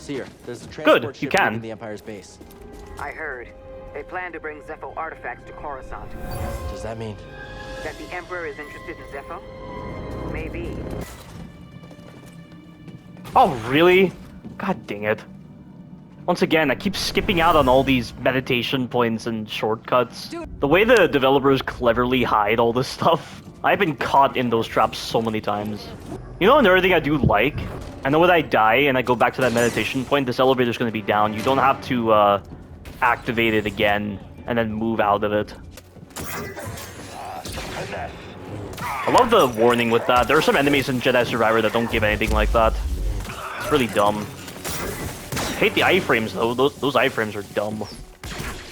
Seer, there's a Good, transport you ship can. leaving the Empire's base. I heard. They plan to bring Zepho artifacts to Coruscant. Does that mean? That the Emperor is interested in Zepho? Maybe. Oh, really? God dang it. Once again, I keep skipping out on all these meditation points and shortcuts. The way the developers cleverly hide all this stuff, I've been caught in those traps so many times. You know another thing I do like? I know when I die and I go back to that meditation point, this elevator's going to be down. You don't have to activate it again and then move out of it. I love the warning with that. There are some enemies in Jedi Survivor that don't give anything like that. It's really dumb. I hate the iframes though. Those iframes are dumb.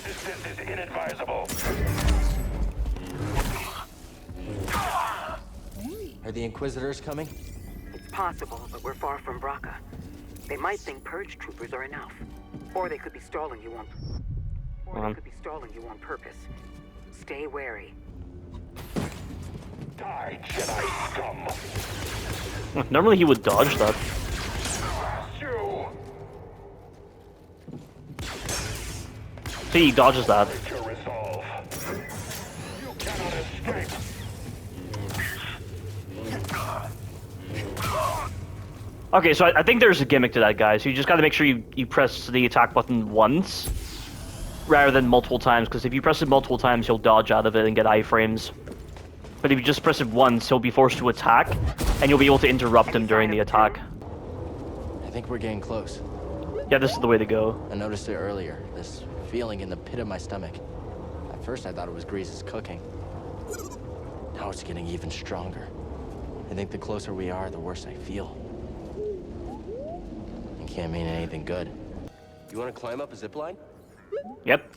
This is inadvisable. Are the Inquisitors coming? It's possible, but we're far from Braca. They might think purge troopers are enough. Or they could be stalling you on purpose. Stay wary. Die, Jedi scum. Normally he would dodge that. You. See, he dodges that. Your resolve. You cannot escape. Okay, so I think there's a gimmick to that, guys. So you just gotta make sure you press the attack button once, rather than multiple times, because if you press it multiple times, he'll dodge out of it and get iframes. But if you just press it once, he'll be forced to attack, and you'll be able to interrupt him during the attack. I think we're getting close. Yeah, this is the way to go. I noticed it earlier, this feeling in the pit of my stomach. At first I thought it was Grease's cooking. Now it's getting even stronger. I think the closer we are, the worse I feel. It can't mean anything good. You want to climb up a zip line? Yep.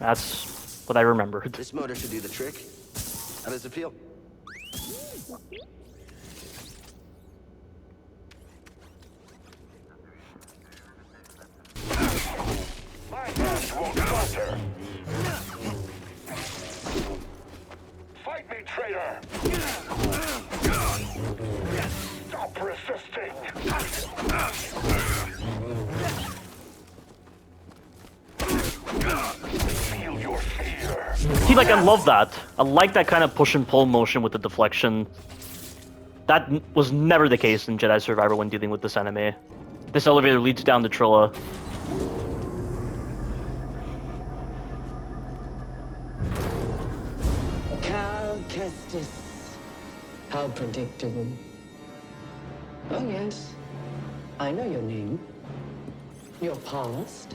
That's what I remembered. This motor should do the trick. How does it feel? My hands won't falter. Fight me, traitor. Stop resisting. Feel your fear. See, like, I love that. I like that kind of push and pull motion with the deflection. That was never the case in Jedi Survivor when dealing with this enemy. This elevator leads down to Trilla. Cal Kestis. How predictable. Oh yes, I know your name, your past,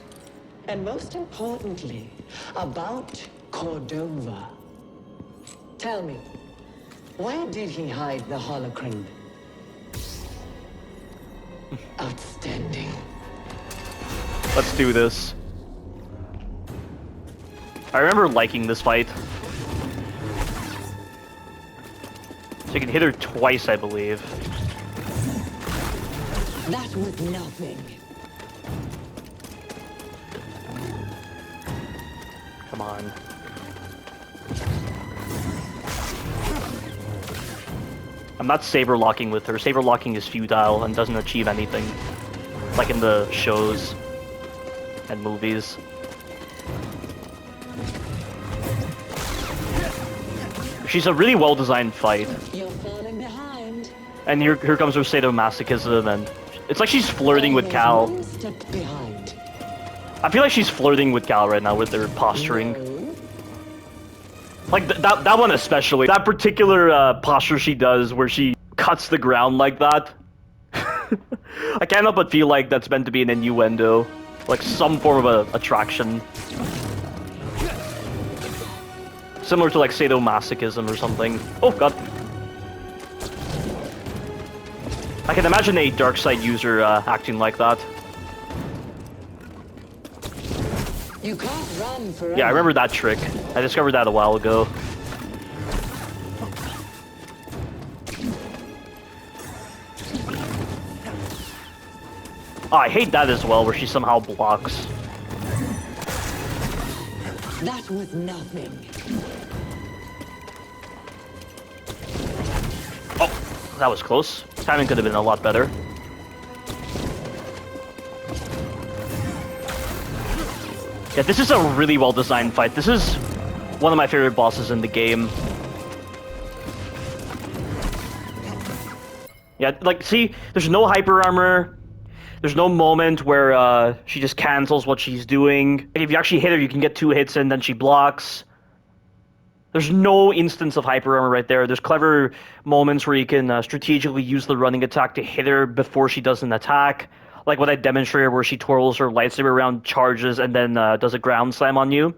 and most importantly, about Cordova. Tell me, where did he hide the holocron? Outstanding. Let's do this. I remember liking this fight. So you can hit her twice, I believe. That was nothing. Come on. I'm not saber locking with her. Saber locking is futile and doesn't achieve anything. Like in the shows and movies. She's a really well-designed fight. You're falling behind. And here comes her sadomasochism, and it's like she's flirting with Cal. One step behind. I feel like she's flirting with Cal right now with her posturing. No. Like, that one especially. That particular posture she does where she cuts the ground like that. I can't help but feel like that's meant to be an innuendo. Like some form of a attraction. Similar to like sadomasochism or something. Oh god. I can imagine a dark side user acting like that. You can't run forever. Yeah, I remember that trick. I discovered that a while ago. Oh, I hate that as well, where she somehow blocks. That was nothing. Oh, that was close. Timing could have been a lot better. Yeah, this is a really well-designed fight. This is one of my favorite bosses in the game. Yeah, like, see, there's no hyper armor. There's no moment where she just cancels what she's doing. Like, if you actually hit her, you can get 2 hits and then she blocks. There's no instance of hyper armor right there. There's clever moments where you can strategically use the running attack to hit her before she does an attack. Like what I demonstrated where she twirls her lightsaber around, charges, and then does a ground slam on you.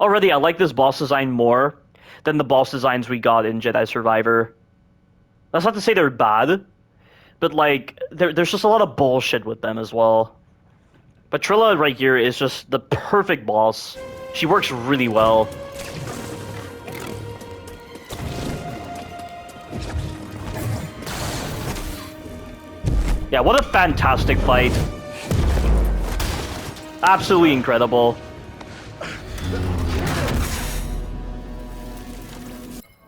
Already, I like this boss design more than the boss designs we got in Jedi Survivor. That's not to say they're bad, but like, there's just a lot of bullshit with them as well. But Trilla right here is just the perfect boss. She works really well. Yeah, what a fantastic fight. Absolutely incredible.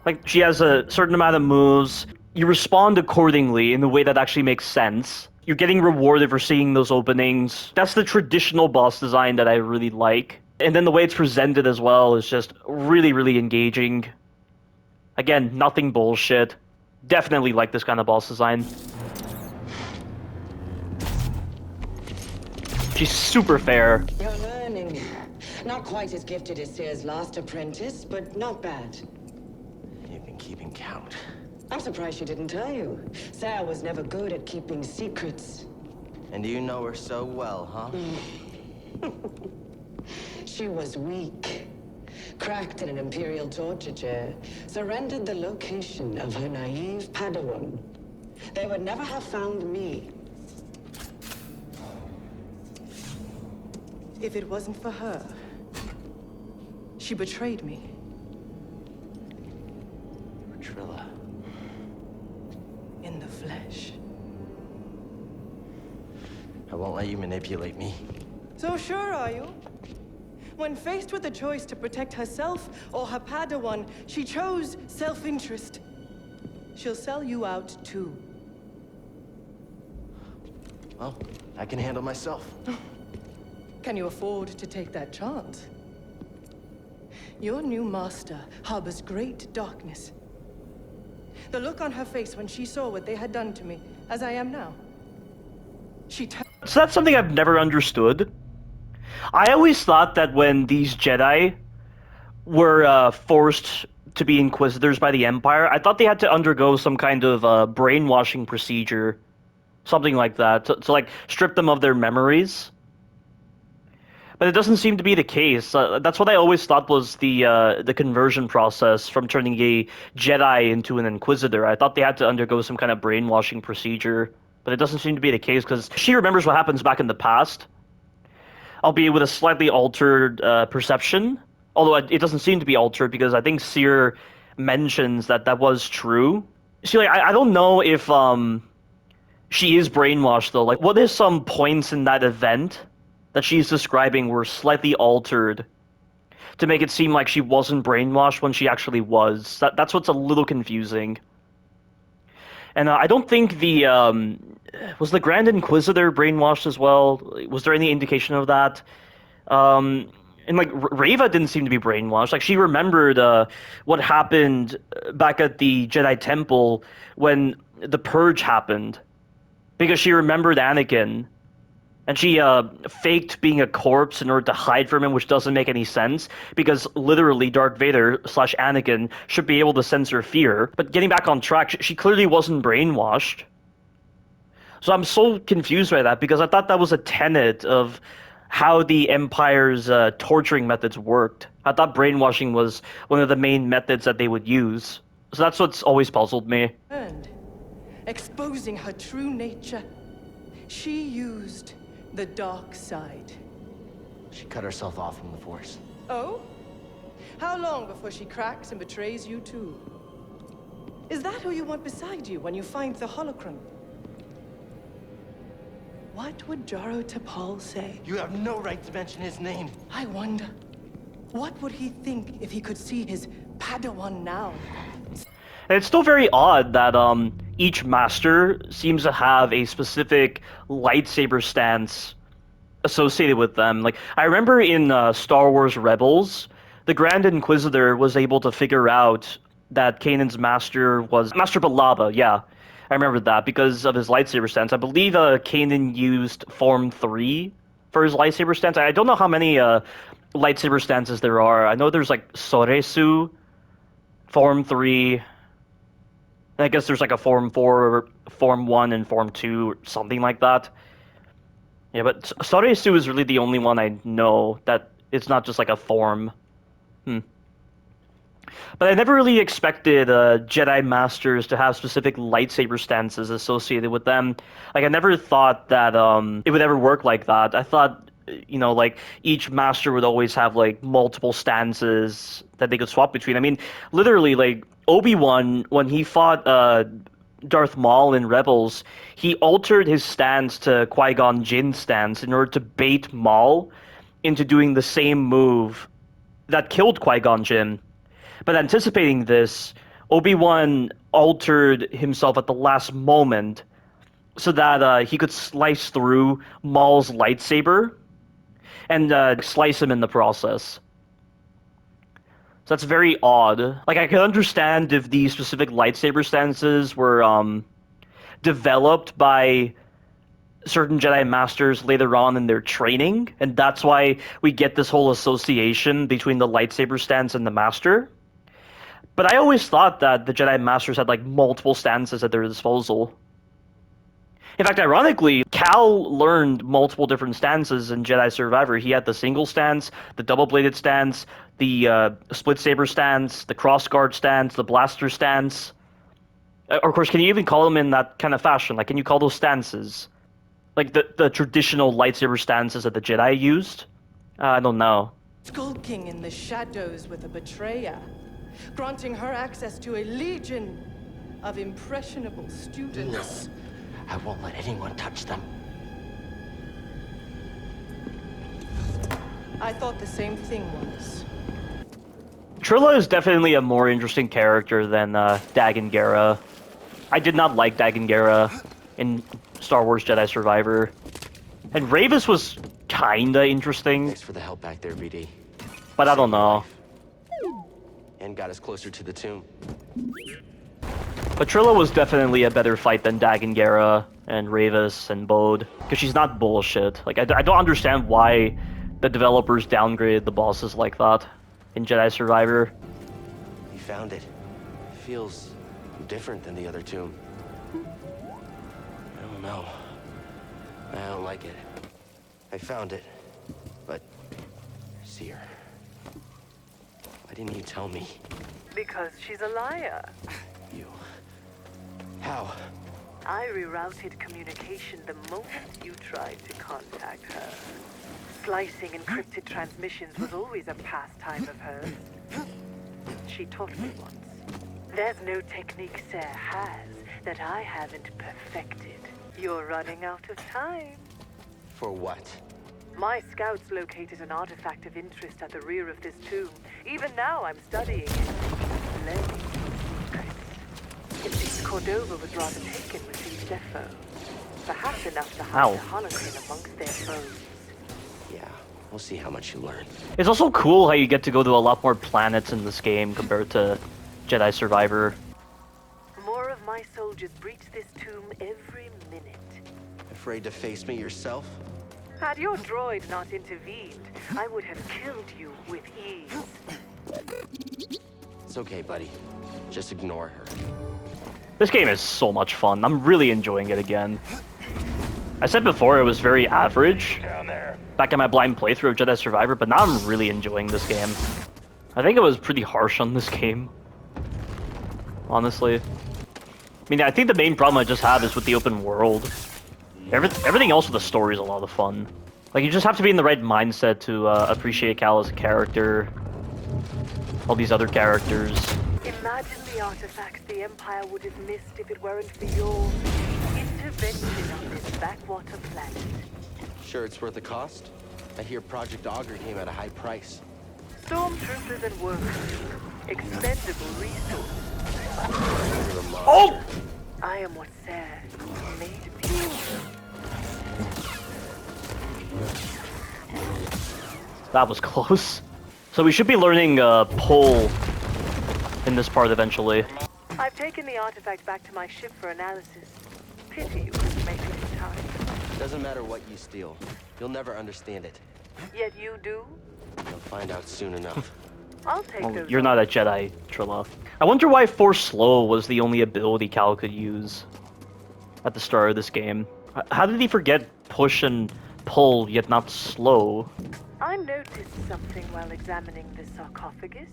Like, she has a certain amount of moves. You respond accordingly in the way that actually makes sense. You're getting rewarded for seeing those openings. That's the traditional boss design that I really like. And then the way it's presented as well is just really, really engaging. Again, nothing bullshit. Definitely like this kind of boss design. She's super fair. You're learning. Not quite as gifted as Seer's last apprentice, but not bad. You've been keeping count. I'm surprised she didn't tell you. Sarah was never good at keeping secrets. And you know her so well, huh? She was weak. Cracked in an Imperial torture chair. Surrendered the location of her naive Padawan. They would never have found me. If it wasn't for her, she betrayed me. Trilla. In the flesh. I won't let you manipulate me. So sure are you? When faced with the choice to protect herself or her Padawan, she chose self-interest. She'll sell you out too. Well, I can handle myself. Can you afford to take that chance? Your new master harbors great darkness. The look on her face when she saw what they had done to me, as I am now. She turned. So that's something I've never understood. I always thought that when these Jedi were forced to be Inquisitors by the Empire, I thought they had to undergo some kind of brainwashing procedure. Something like that, to like strip them of their memories. But it doesn't seem to be the case. That's what I always thought was the conversion process from turning a Jedi into an Inquisitor. I thought they had to undergo some kind of brainwashing procedure, but it doesn't seem to be the case because she remembers what happens back in the past, albeit with a slightly altered perception. Although it doesn't seem to be altered because I think Seer mentions that that was true. See, like I don't know if she is brainwashed though. Like, what if some points in that event that she's describing were slightly altered to make it seem like she wasn't brainwashed when she actually was? That's what's a little confusing. And I don't think the was the Grand Inquisitor brainwashed as well? Was there any indication of that? And like Reva didn't seem to be brainwashed. Like she remembered what happened back at the Jedi Temple when the Purge happened, because she remembered Anakin. And she faked being a corpse in order to hide from him, which doesn't make any sense, because literally Darth Vader / Anakin should be able to sense her fear. But getting back on track, she clearly wasn't brainwashed. So I'm so confused by that, because I thought that was a tenet of how the Empire's torturing methods worked. I thought brainwashing was one of the main methods that they would use. So that's what's always puzzled me. And exposing her true nature, she used the dark side. She cut herself off from the Force. Oh? How long before she cracks and betrays you too? Is that who you want beside you when you find the holocron? What would Jaro Tapal say? You have no right to mention his name. I wonder, what would he think if he could see his Padawan now? And it's still very odd that each master seems to have a specific lightsaber stance associated with them. Like, I remember in Star Wars Rebels, the Grand Inquisitor was able to figure out that Kanan's master was Master Balaba. Yeah, I remember that because of his lightsaber stance. I believe Kanan used Form 3 for his lightsaber stance. I don't know how many lightsaber stances there are. I know there's like Soresu, Form 3. I guess there's like a Form 4, Form 1, and Form 2, or something like that. Yeah, but Soresu is really the only one I know that it's not just like a form. But I never really expected Jedi Masters to have specific lightsaber stances associated with them. Like, I never thought that it would ever work like that. I thought, you know, like, each Master would always have, like, multiple stances that they could swap between. I mean, literally, like, Obi-Wan, when he fought Darth Maul in Rebels, he altered his stance to Qui-Gon Jinn's stance in order to bait Maul into doing the same move that killed Qui-Gon Jinn. But anticipating this, Obi-Wan altered himself at the last moment so that he could slice through Maul's lightsaber and slice him in the process. So that's very odd. Like, I could understand if these specific lightsaber stances were developed by certain Jedi Masters later on in their training, and that's why we get this whole association between the lightsaber stance and the Master. But I always thought that the Jedi Masters had, like, multiple stances at their disposal. In fact, ironically, Cal learned multiple different stances in Jedi Survivor. He had the single stance, the double-bladed stance, the split saber stance, the crossguard stance, the blaster stance. Of course, can you even call them in that kind of fashion? Like, can you call those stances? Like, the traditional lightsaber stances that the Jedi used? I don't know. Skulking in the shadows with a betrayer, granting her access to a legion of impressionable students. No. I won't let anyone touch them. I thought the same thing once. Trilla is definitely a more interesting character than Dagan Gera. I did not like Dagan Gera in Star Wars Jedi Survivor. And Ravis was kinda interesting. Thanks for the help back there, BD. But I don't know. And got us closer to the tomb. But Trilla was definitely a better fight than Dagan Gera and Ravis and Bode. Because she's not bullshit. Like, I don't understand why the developers downgraded the bosses like that in Jedi Survivor. We found it. Feels different than the other tomb. I don't know. I don't like it. I found it, but I see her. Why didn't you tell me? Because she's a liar. You. How? I rerouted communication the moment you tried to contact her. Slicing encrypted transmissions was always a pastime of hers. She taught me once. There's no technique Sarah has that I haven't perfected. You're running out of time. For what? My scouts located an artifact of interest at the rear of this tomb. Even now, I'm studying it. Learning secrets. It seems Cordova was rather taken with these defo. Perhaps enough to hide a holocron amongst their foes. Yeah, we'll see how much you learn. It's also cool how you get to go to a lot more planets in this game compared to Jedi Survivor. More of my soldiers breach this tomb every minute. Afraid to face me yourself? Had your droid not intervened, I would have killed you with ease. It's okay, buddy. Just ignore her. This game is so much fun. I'm really enjoying it again. I said before it was very average Down there. back in my blind playthrough of Jedi Survivor, but now I'm really enjoying this game. I think it was pretty harsh on this game, honestly. I mean, I think the main problem I just have is with the open world. Everything else with the story is a lot of fun. Like, you just have to be in the right mindset to appreciate Cal as a character. All these other characters. Imagine the artifacts the Empire would have missed if it weren't for your intervention on this backwater planet. Sure it's worth the cost? I hear Project Augur came at a high price. Stormtroopers and workers. Expendable resources. Oh! I am what Sarah made me. That was close. So we should be learning pull in this part eventually. I've taken the artifact back to my ship for analysis. Pity you couldn't make it in time. Doesn't matter what you steal. You'll never understand it. Yet you do? You'll find out soon enough. I'll take Well, those. you're not a Jedi, Trilla. I wonder why Force Slow was the only ability Cal could use at the start of this game. How did he forget push and pull, yet not slow? I noticed something while examining the sarcophagus.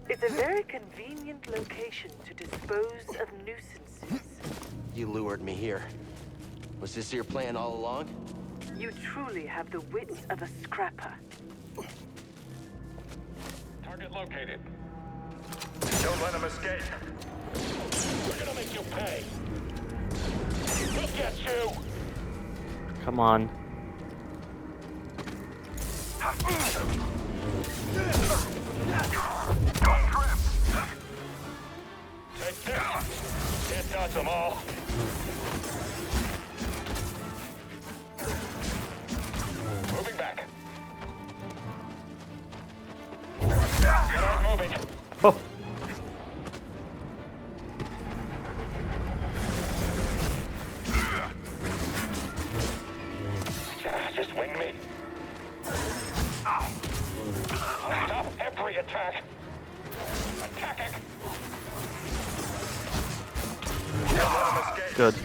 It's a very convenient location to dispose of nuisances. You lured me here. Was this your plan all along? You truly have the wits of a scrapper. Target located. Don't let him escape. We're gonna make you pay. We'll get you. Come on. Take this. Can't dodge them all. Moving back. Get on moving. Oh, Just wing me. Stop every attack. Attacking. Don't let him escape. good.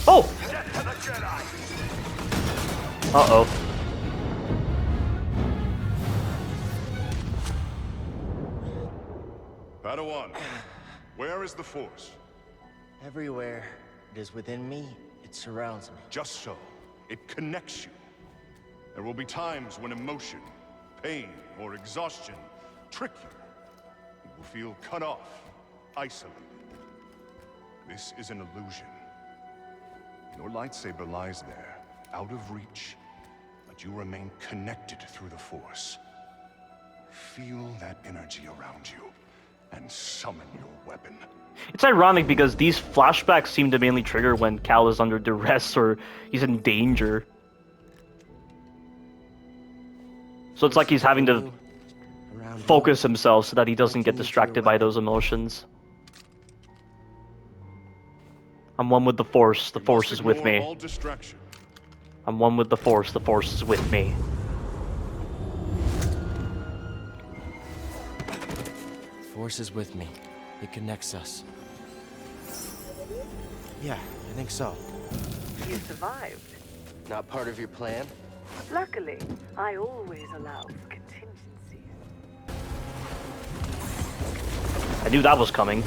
Oh! Get to the Jedi. Uh-oh. Padawan, where is the Force? Everywhere it is within me, it surrounds me. Just so. It connects you. There will be times when emotion, pain, or exhaustion trick you. You will feel cut off, isolated. This is an illusion. Your lightsaber lies there, out of reach, but you remain connected through the Force. Feel that energy around you, and summon your weapon. It's ironic because these flashbacks seem to mainly trigger when Cal is under duress or he's in danger. So it's like he's having to focus himself so that he doesn't get distracted by those emotions. I'm one with the Force is with me. All distraction. I'm one with the Force is with me. Force is with me. It connects us. Yeah, I think so. You survived. Not part of your plan? Luckily, I always allow for contingencies. I knew that was coming.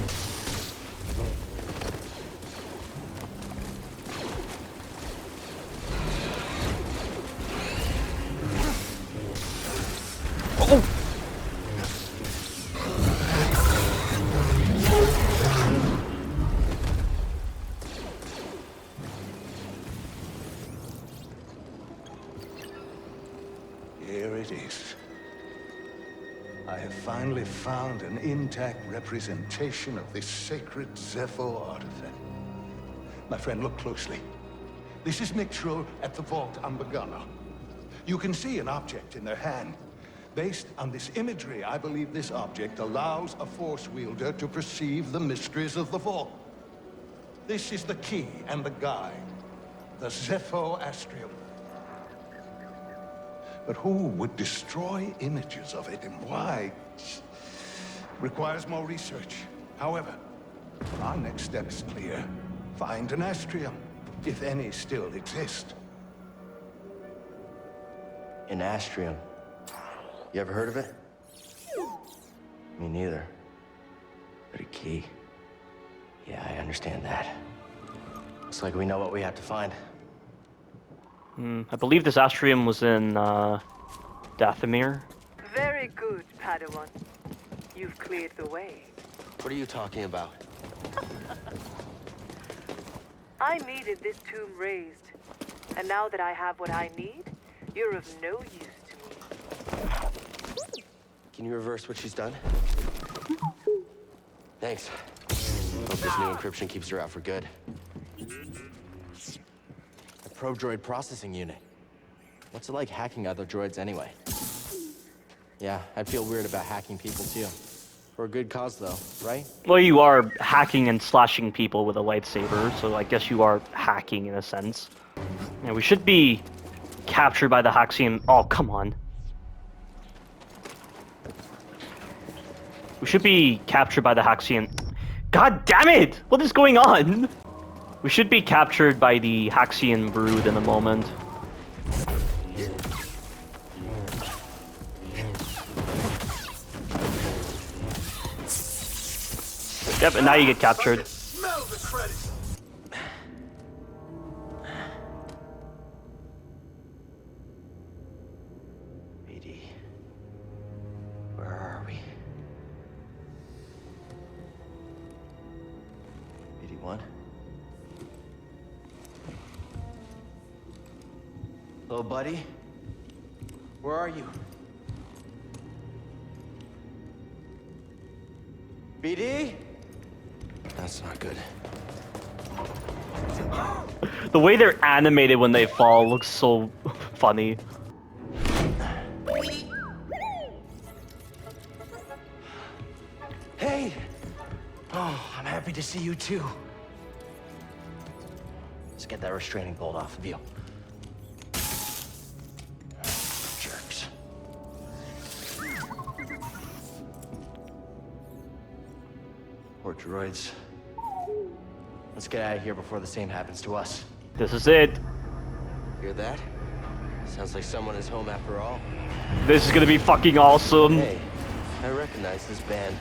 Oh! Here it is. I have finally found an intact representation of this sacred Zepho artifact. My friend, look closely. This is Mixtro at the Vault on Begana. You can see an object in their hand. Based on this imagery, I believe this object allows a Force wielder to perceive the mysteries of the Vault. This is the key and the guide, the Zepho Astrium. But who would destroy images of it, and why? Requires more research. However, our next step is clear. Find an Astrium, if any still exist. An Astrium. You ever heard of it? Me neither. But a key. Yeah, I understand that. Looks like we know what we have to find. I believe this Astrium was in, Dathomir. Very good, Padawan. You've cleared the way. What are you talking about? I needed this tomb raised. And now that I have what I need, you're of no use to me. Can you reverse what she's done? Thanks. Hope this new encryption keeps her out for good. A pro-droid processing unit. What's it like hacking other droids anyway? Yeah, I'd feel weird about hacking people too. For a good cause though, right? Well, you are hacking and slashing people with a lightsaber, so I guess you are hacking in a sense. Yeah, we should be captured by the Haxion. Oh, come on. We should be captured by the Haxion. God damn it! What is going on? We should be captured by the Haxion brood in a moment. Yep, and now you get captured. Smell the credits. BD. Where are we? BD1? Hello, buddy? Where are you? BD? That's not good. The way they're animated when they fall looks so funny. Hey! Oh, I'm happy to see you too. Let's get that restraining bolt off of you. Jerks. Poor droids. Let's get out of here before the same happens to us. This is it. Hear that? Sounds like someone is home after all. This is gonna be fucking awesome. Hey, I recognize this band.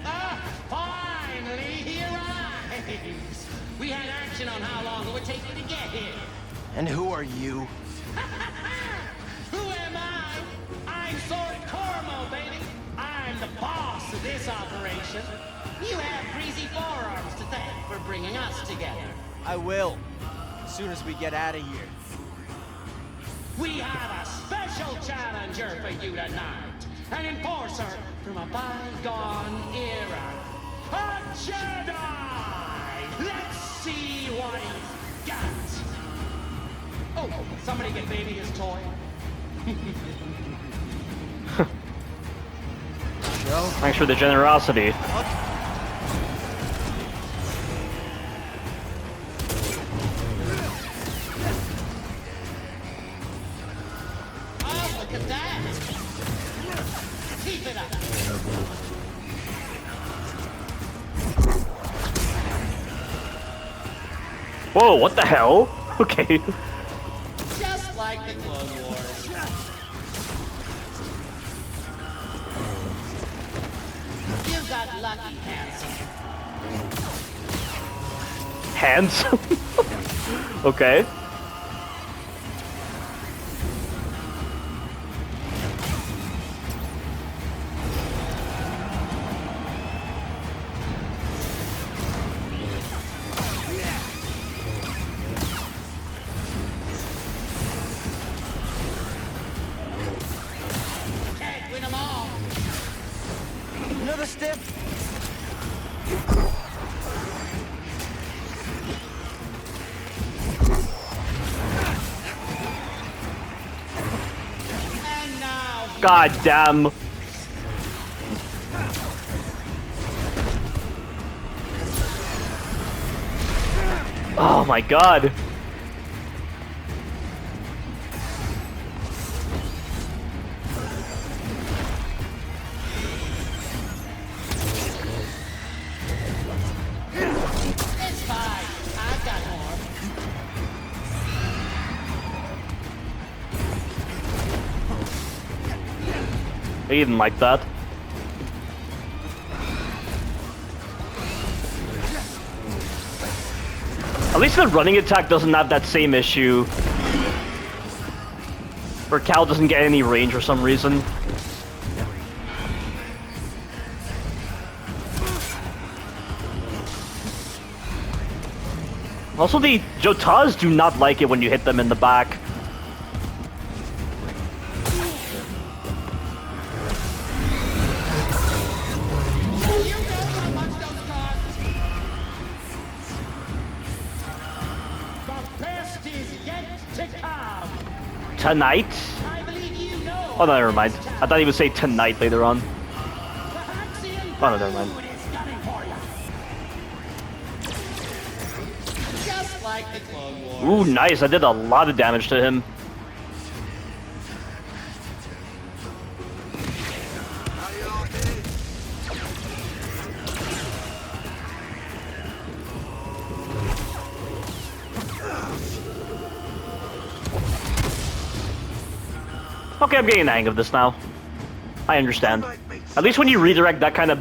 Ah, finally, he arrives! We had action on how long it would take you to get here. And who are you? Who am I? I'm Sword Cormo, baby. I'm the boss of this operation. You have greasy forearms to thank for bringing us together. I will. As soon as we get out of here. We have a special challenger for you tonight. An enforcer from a bygone era. A Jedi! Let's see what he's got. Oh, somebody get baby his toy. Thanks for the generosity. Oh, look at that! Keep it up! Whoa, what the hell? Okay. Just like the Clone Wars. You got lucky, handsome. Handsome? Okay. Can't win them all. Another step. And now God damn. Oh my god. it's fine. I've got more. He didn't like that. At least the running attack doesn't have that same issue. Where Cal doesn't get any range for some reason. Also, the Jotas do not like it when you hit them in the back. You know how much those cost? The best is yet to come. Tonight? I believe you know Oh, no, never mind. I thought he would say tonight later on. Oh, no, never mind. Just like the Clone Wars. Ooh, nice. I did a lot of damage to him. Okay, I'm getting the hang of this now. I understand. At least when you redirect that kind of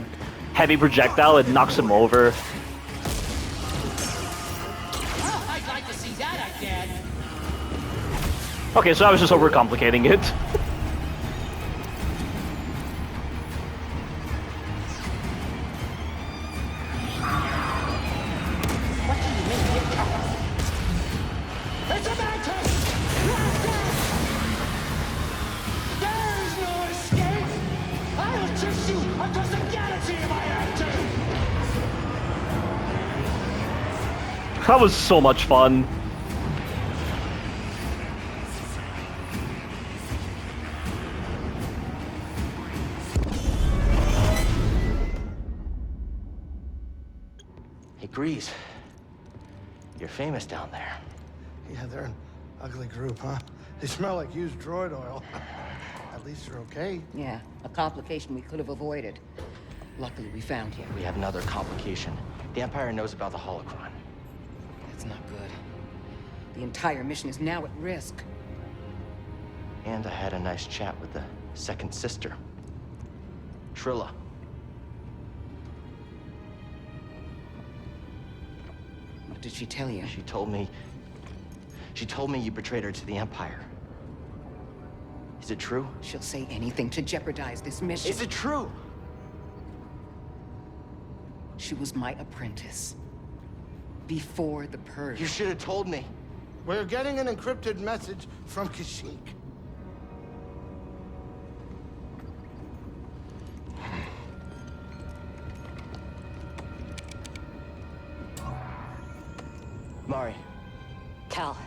heavy projectile, it knocks him over. Oh, I'd like to see that again. Okay, so I was just overcomplicating it. What do you mean you're coming? It's about to... There's no escape! I'll chase you across the galaxy if I have to! That was so much fun. Hey, Grease. You're famous down there. Yeah, they're an ugly group, huh? They smell like used droid oil. At least they're okay. Yeah, a complication we could have avoided. Luckily, we found you. We have another complication. The Empire knows about the holocron. That's not good. The entire mission is now at risk. And I had a nice chat with the second sister, Trilla. What did she tell you? She told me you betrayed her to the Empire. Is it true? She'll say anything to jeopardize this mission. Is it true? She was my apprentice. Before the Purge. You should have told me. We're getting an encrypted message from Kashyyyk. Mari. Cal,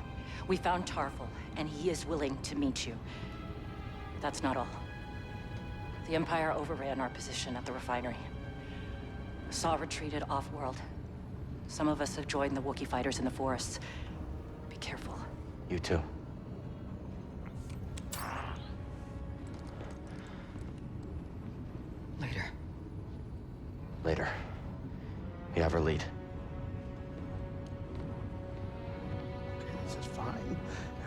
we found Tarful, and he is willing to meet you. That's not all. The Empire overran our position at the refinery. Saw retreated off-world. Some of us have joined the Wookiee fighters in the forests. Be careful. You too. Later. Later. You have her lead. Okay, this is fine.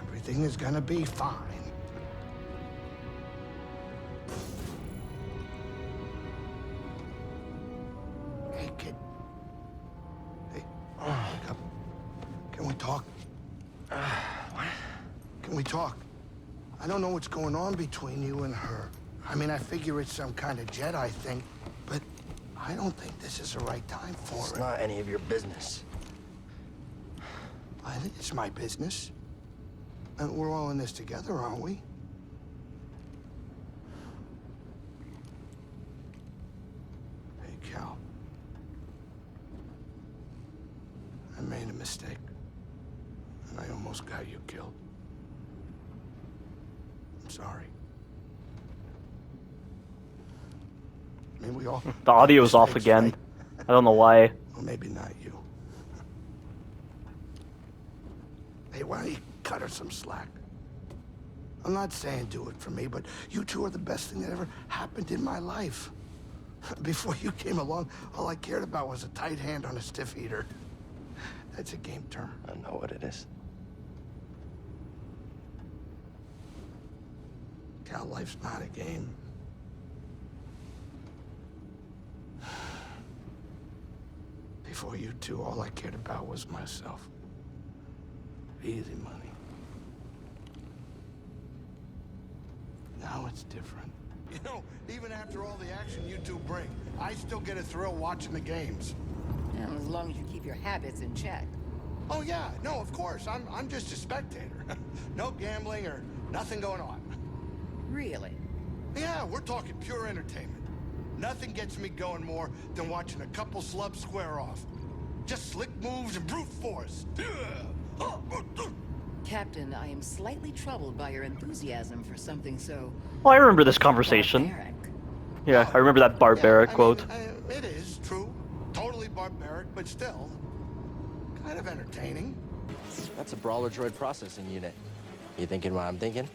Everything is gonna be fine. Hey, kid. Hey, wake up. Can we talk? What? Can we talk? I don't know what's going on between you and her. I mean, I figure it's some kind of Jedi thing, but I don't think this is the right time for It's it. not any of your business. I think it's my business. And we're all in this together, aren't we? Hey, Cal. I made a mistake. And I almost got you killed. I'm sorry. I mean, we all... The audio's off mistakes, again. right? I don't know why. Well, maybe not you. Hey, why don't you cut her some slack? I'm not saying do it for me, but you two are the best thing that ever happened in my life. Before you came along, all I cared about was a tight hand on a stiff heater. That's a game term. I know what it is. Cal, life's not a game. Before you two, all I cared about was myself. Easy money. Now it's different. You know, even after all the action you two bring, I still get a thrill watching the games. And as long as you keep your habits in check. Oh yeah, no, of course. I'm just a spectator. No gambling or nothing going on. Really? Yeah, we're talking pure entertainment. Nothing gets me going more than watching a couple slubs square off. Just slick moves and brute force. Captain, I am slightly troubled by your enthusiasm for something so... Well, I remember this conversation. barbaric. Yeah, I remember that barbaric quote. It is true. Totally barbaric, but still kind of entertaining. That's a brawler droid processing unit. You thinking what I'm thinking?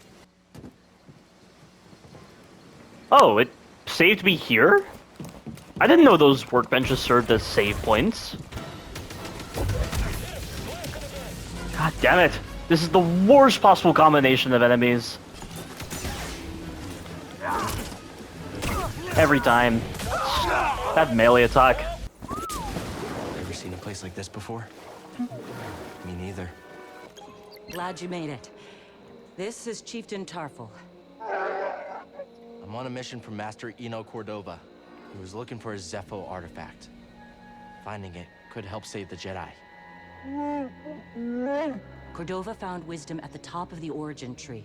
Oh, it saved me here? I didn't know those workbenches served as save points. God damn it. This is the worst possible combination of enemies. Every time. That melee attack. Ever seen a place like this before? Me neither. Glad you made it. This is Chieftain Tarful. I'm on a mission from Master Eno Cordova, who was looking for a Zepho artifact. Finding it could help save the Jedi. Cordova found wisdom at the top of the origin tree.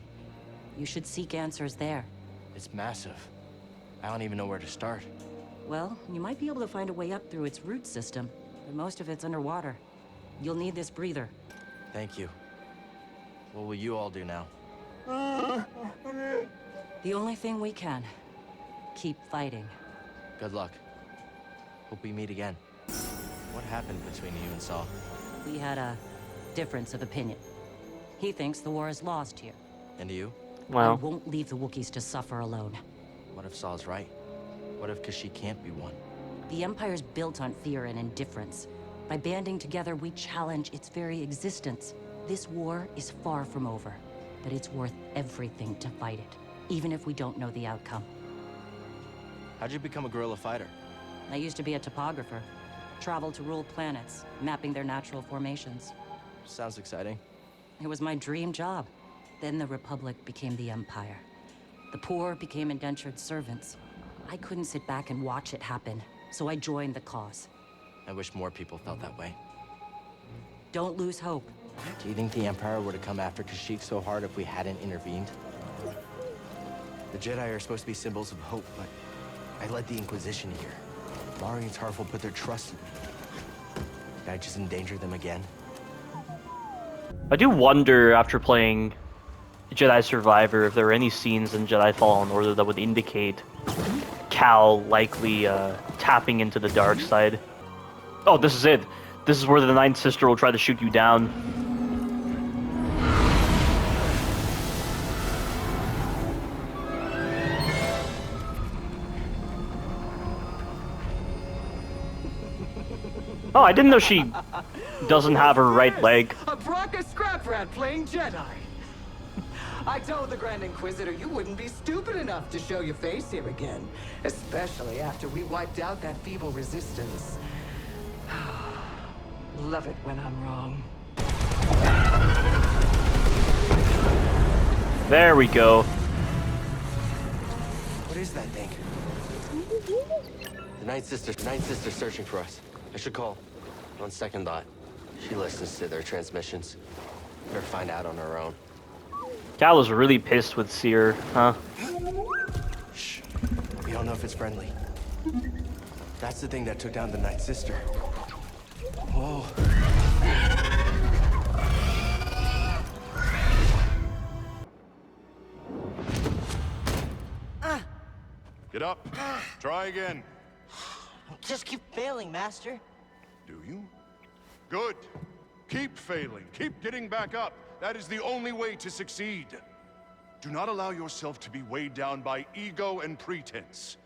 You should seek answers there. It's massive. I don't even know where to start. Well, you might be able to find a way up through its root system, but most of it's underwater. You'll need this breather. Thank you. What will you all do now? The only thing we can. Keep fighting. Good luck. Hope we meet again. What happened between you and Saw? We had a difference of opinion. He thinks the war is lost here. And you? Wow. I won't leave the Wookiees to suffer alone. What if Saw's right? What if Kashyyyk can't be won? The Empire's built on fear and indifference. By banding together, we challenge its very existence. This war is far from over, but it's worth everything to fight it, even if we don't know the outcome. How'd you become a guerrilla fighter? I used to be a topographer. Traveled to rule planets, mapping their natural formations. Sounds exciting. It was my dream job. Then the Republic became the Empire. The poor became indentured servants. I couldn't sit back and watch it happen, so I joined the cause. I wish more people felt that way. Don't lose hope. Do you think the Empire would have come after Kashyyyk so hard if we hadn't intervened? The Jedi are supposed to be symbols of hope, but I led the Inquisition here. Mari and Tarful put their trust in me. Did I just endanger them again? I do wonder, after playing Jedi Survivor, if there are any scenes in Jedi Fallen Order that would indicate Cal likely tapping into the dark side. Oh, this is it. This is where the Ninth Sister will try to shoot you down. Oh, I didn't know she doesn't have her right leg. A Bracca scrap rat playing Jedi. I told the Grand Inquisitor you wouldn't be stupid enough to show your face here again, especially after we wiped out that feeble resistance. Love it when I'm wrong. There we go. What is that thing? The Ninth Sister's searching for us. I should call. On second thought, she listens to their transmissions. Better find out on her own. Cal was really pissed with Seer, huh? Shh. We don't know if it's friendly. That's the thing that took down the Ninth Sister. Whoa. Get up. Try again. Just keep failing, Master. Do you? Good. Keep failing. Keep getting back up. That is the only way to succeed. Do not allow yourself to be weighed down by ego and pretense.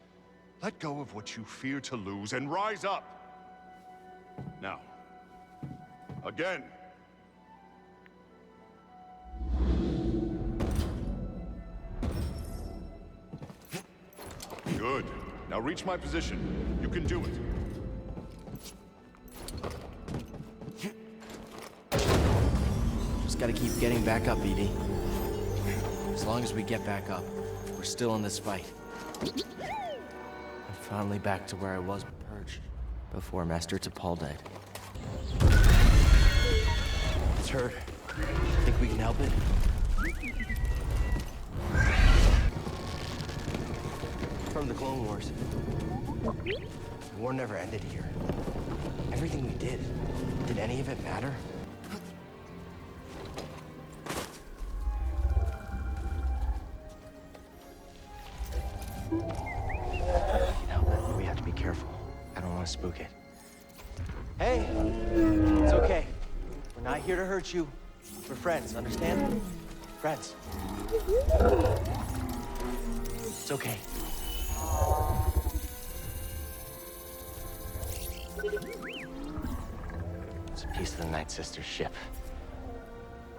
Let go of what you fear to lose and rise up. Now, again. Good. Now reach my position. You can do it. Just gotta keep getting back up, ED. As long as we get back up, we're still in this fight. I'm finally back to where I was perched before Master T'Pol died. It's hurt. Think we can help it? From the Clone Wars. The war never ended here. Everything we did any of it matter? But we have to be careful. I don't want to spook it. Hey, it's okay. We're not here to hurt you. We're friends, understand? Friends. It's okay. It's a piece of the Night Sister's ship.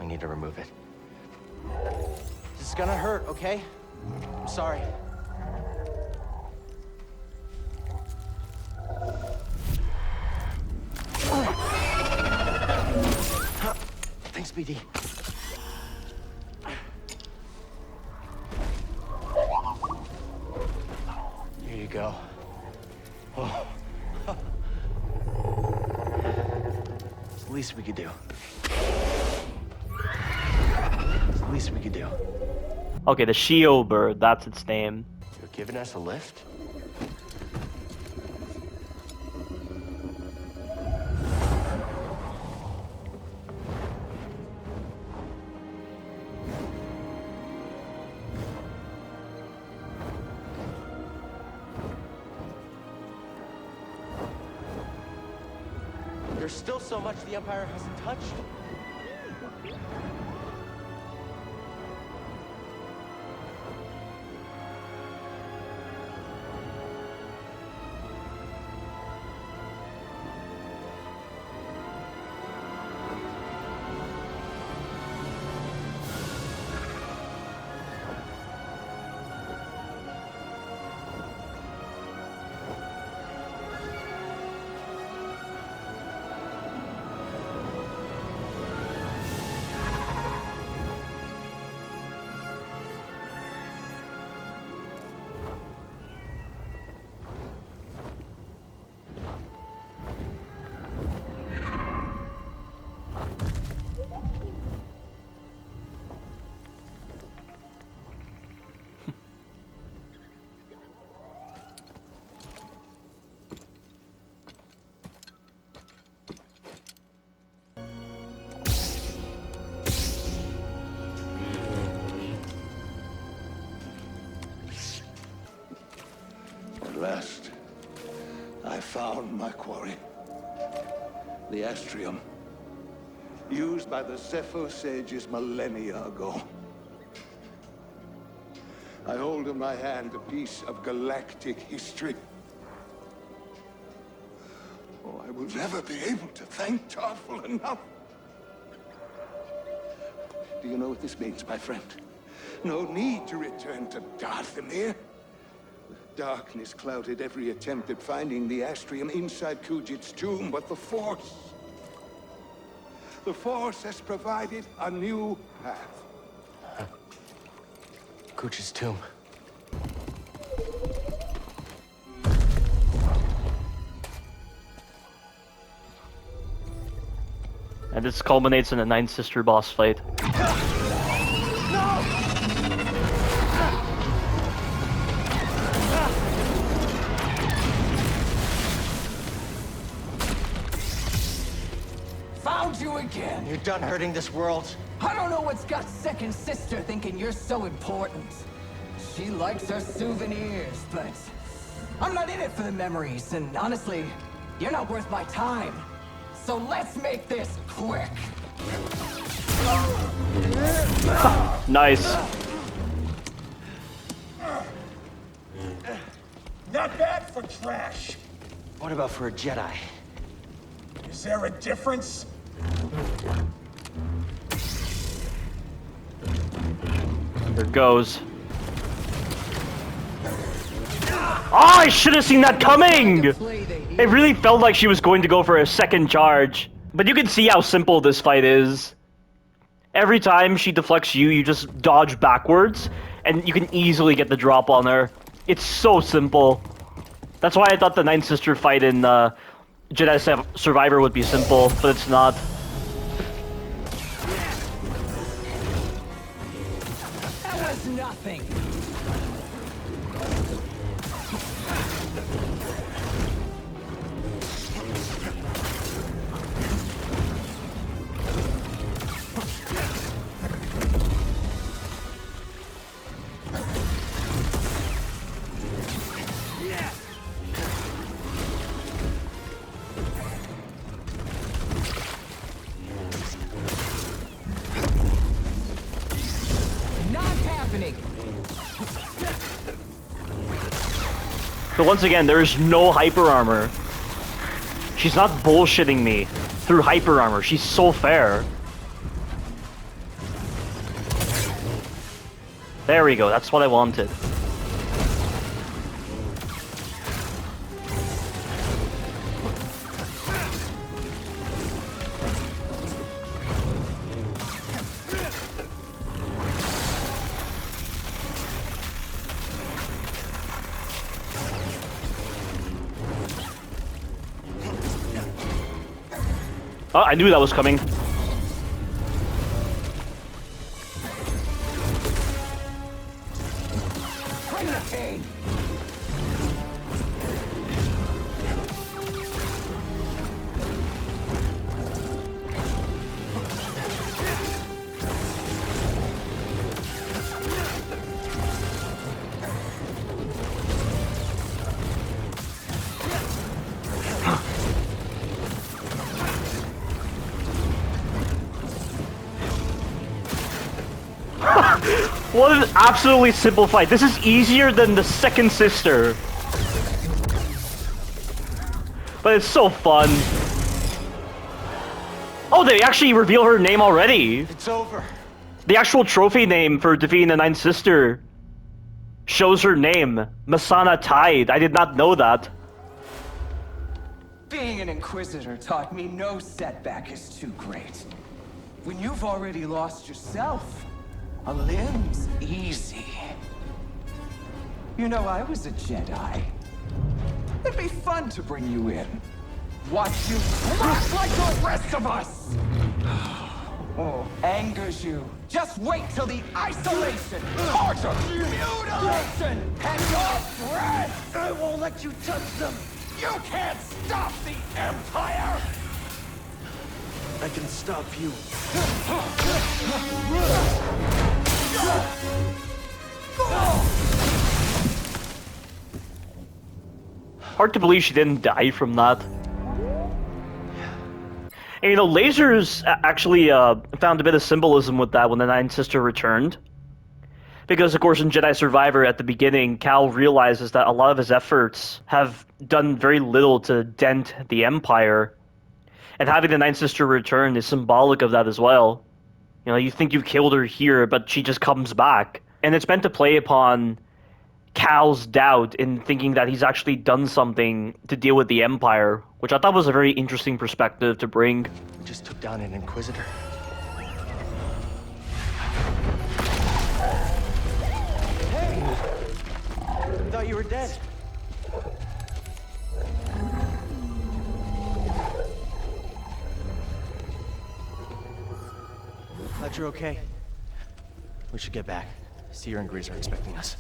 We need to remove it. This is gonna hurt, okay? I'm sorry. Thanks, BD. Here you go. Oh. It's the least we could do. It's the least we could do. Okay, the Shio bird, that's its name. You're giving us a lift? There's still so much the Empire hasn't touched. At last, I found my quarry. The Astrium, used by the Zepho sages millennia ago. I hold in my hand a piece of galactic history. Oh, I will never be able to thank Tarful enough. Do you know what this means, my friend? No need to return to Dathomir. Darkness clouded every attempt at finding the Astrium inside Kujit's tomb, but the Force has provided a new path. Kujit's tomb. And this culminates in a Nine Sister boss fight. Found you again. You're done hurting this world. I don't know what's got Second Sister thinking you're so important. She likes her souvenirs, but I'm not in it for the memories, and honestly, you're not worth my time. So let's make this quick. Nice. Not bad for trash. What about for a Jedi? Is there a difference? There it goes. Oh, I should have seen that coming! It really felt like she was going to go for a second charge. But you can see how simple this fight is. Every time she deflects you, you just dodge backwards, and you can easily get the drop on her. It's so simple. That's why I thought the Nine Sister fight in Jedi Survivor would be simple, but it's not. That was nothing. happening? So once again, there is no hyper armor. She's not bullshitting me through hyper armor. She's so fair. There we go. That's what I wanted. Oh, I knew that was coming. Bring the pain! What an absolutely simple fight. This is easier than the second sister. But it's so fun. Oh, they actually reveal her name already. It's over. The actual trophy name for defeating the Ninth Sister shows her name, Masana Tide. I did not know that. Being an Inquisitor taught me no setback is too great. When you've already lost yourself, a limb's easy. You know, I was a Jedi. It'd be fun to bring you in. Watch you crash like the rest of us! Oh, angers you. Just wait till the isolation, torture, mutilation, and your breath! I won't let you touch them! You can't stop the Empire! I can stop you. Hard to believe she didn't die from that. And you know, lasers actually found a bit of symbolism with that when the Ninth Sister returned. Because, of course, in Jedi Survivor at the beginning, Cal realizes that a lot of his efforts have done very little to dent the Empire. And having the Ninth Sister return is symbolic of that as well. You know, you think you've killed her here, but she just comes back. And it's meant to play upon Cal's doubt in thinking that he's actually done something to deal with the Empire, which I thought was a very interesting perspective to bring. We just took down an Inquisitor. Hey! I thought you were dead. Glad you're okay. We should get back. Seer and Grease are expecting us.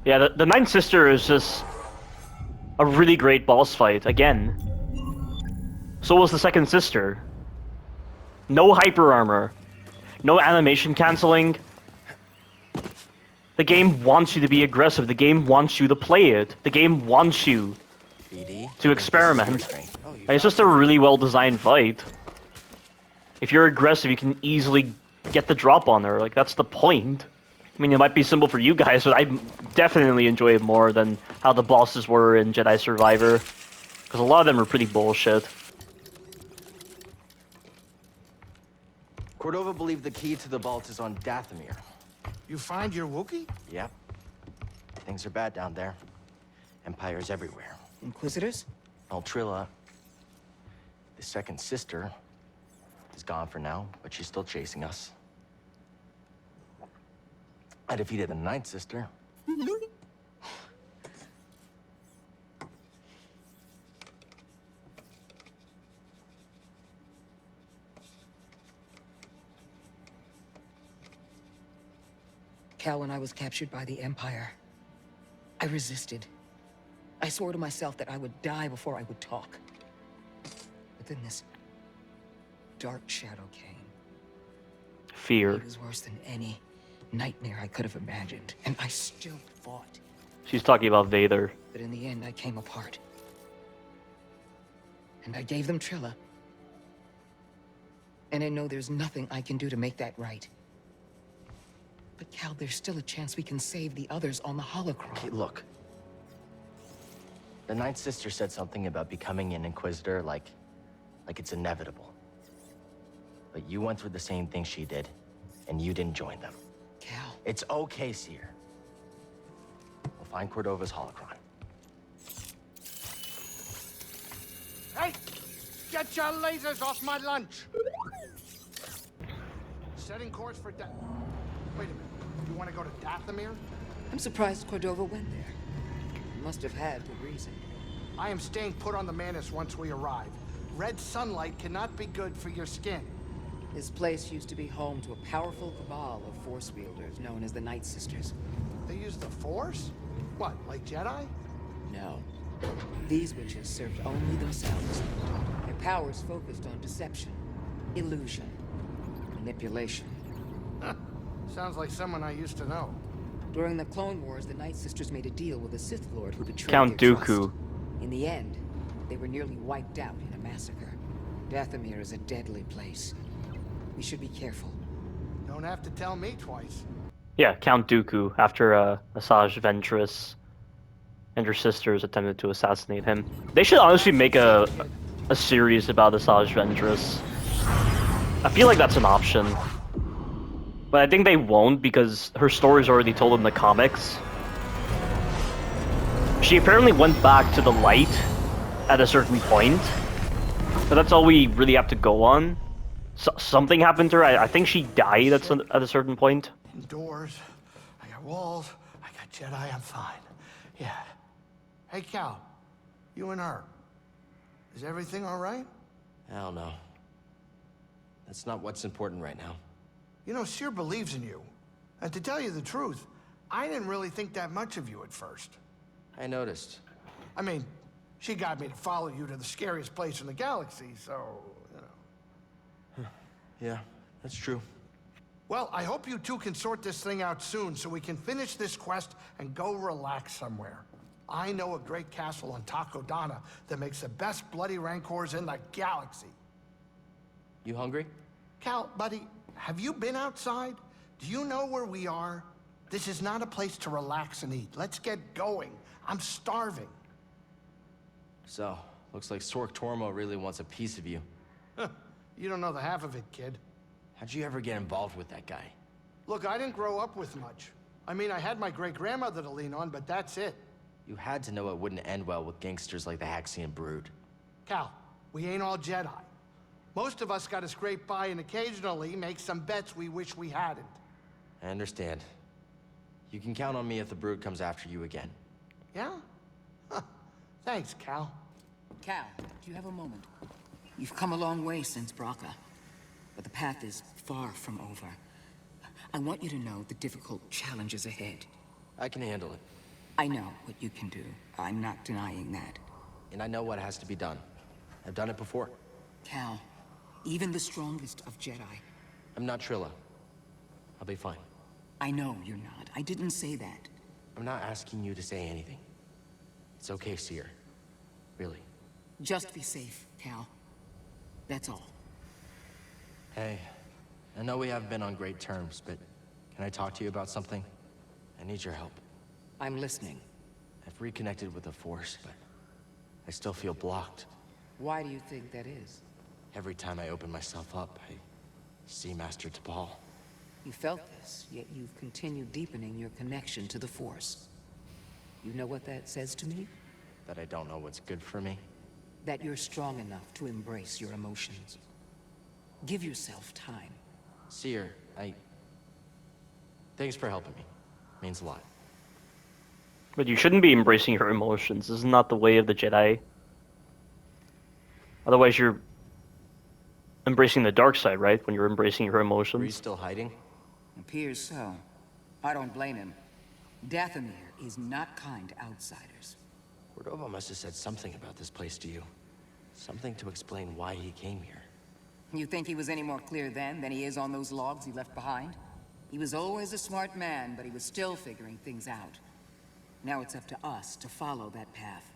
Yeah, the Ninth Sister is just a really great boss fight, again. So was the Second Sister. No hyper armor. No animation canceling. The game wants you to be aggressive. The game wants you to play it. The game wants you to experiment. It's just a really well-designed fight. If you're aggressive, you can easily get the drop on her. Like, that's the point. I mean, it might be simple for you guys, but I definitely enjoy it more than how the bosses were in Jedi Survivor. Because a lot of them are pretty bullshit. Cordova believed the key to the vault is on Dathomir. You find your Wookiee? Yep. Things are bad down there. Empires everywhere. Inquisitors? Trilla, the Second Sister, is gone for now, but she's still chasing us. I defeated the Ninth Sister. Cal, when I was captured by the Empire, I resisted. I swore to myself that I would die before I would talk. But then this dark shadow came. Fear. It was worse than any nightmare I could have imagined, and I still fought. She's talking about Vader. But in the end, I came apart. And I gave them Trilla. And I know there's nothing I can do to make that right. But Cal, there's still a chance we can save the others on the holocron. Okay, look. The Ninth Sister said something about becoming an Inquisitor like it's inevitable. But you went through the same thing she did, and you didn't join them. Cal. It's okay, Seer. We'll find Cordova's holocron. Hey! Get your lasers off my lunch! Setting course for Wait a minute. You want to go to Dathomir? I'm surprised Cordova went there. He must have had good reason. I am staying put on the Manus once we arrive. Red sunlight cannot be good for your skin. This place used to be home to a powerful cabal of Force wielders known as the Night Sisters. They use the Force? What, like Jedi? No. These witches served only themselves. Their powers focused on deception, illusion, manipulation. Sounds like someone I used to know. During the Clone Wars, the Night Sisters made a deal with a Sith Lord who betrayed Count their Dooku. trust. In the end, they were nearly wiped out in a massacre. Dathomir is a deadly place. We should be careful. Don't have to tell me twice. Yeah, Count Dooku, after Asajj Ventress and her sisters attempted to assassinate him. They should honestly make a series about Asajj Ventress. I feel like that's an option. But I think they won't because her story's already told in the comics. She apparently went back to the light at a certain point. But that's all we really have to go on. Something happened to her. I think she died at a certain point. Indoors, I got walls, I got Jedi, I'm fine. Yeah. Hey, Cal, you and her. Is everything all right? Hell no. That's not what's important right now. You know, Seer believes in you. And to tell you the truth, I didn't really think that much of you at first. I noticed. I mean, she got me to follow you to the scariest place in the galaxy, so, you know. Yeah, that's true. Well, I hope you two can sort this thing out soon so we can finish this quest and go relax somewhere. I know a great castle on Takodana that makes the best bloody rancors in the galaxy. You hungry? Cal, buddy, have you been outside? Do you know where we are? This is not a place to relax and eat. Let's get going. I'm starving. So, looks like Sork Tormo really wants a piece of you. You don't know the half of it, kid. How'd you ever get involved with that guy? Look, I didn't grow up with much. I mean, I had my great-grandmother to lean on, but that's it. You had to know it wouldn't end well with gangsters like the Haxian Brood. Cal, we ain't all Jedi. Most of us gotta scrape by and occasionally make some bets we wish we hadn't. I understand. You can count on me if the Brood comes after you again. Yeah? Huh. Thanks, Cal. Cal, do you have a moment? You've come a long way since Braca, but the path is far from over. I want you to know the difficult challenges ahead. I can handle it. I know what you can do. I'm not denying that. And I know what has to be done. I've done it before. Cal, even the strongest of Jedi. I'm not Trilla. I'll be fine. I know you're not. I didn't say that. I'm not asking you to say anything. It's okay, Seer. Really. Just be safe, Cal. That's all. Hey, I know we haven't been on great terms, but can I talk to you about something? I need your help. I'm listening. I've reconnected with the Force, but I still feel blocked. Why do you think that is? Every time I open myself up, I see Master T'Pol. You felt this, yet you've continued deepening your connection to the Force. You know what that says to me? That I don't know what's good for me. That you're strong enough to embrace your emotions. Give yourself time. Seer, thanks for helping me. Means a lot. But you shouldn't be embracing your emotions. This is not the way of the Jedi. Otherwise you're embracing the dark side, right? When you're embracing your emotions. Are you still hiding? Appears so. I don't blame him. Dathomir is not kind to outsiders. Cordova must have said something about this place to you. Something to explain why he came here. You think he was any more clear then than he is on those logs he left behind? He was always a smart man, but he was still figuring things out. Now it's up to us to follow that path.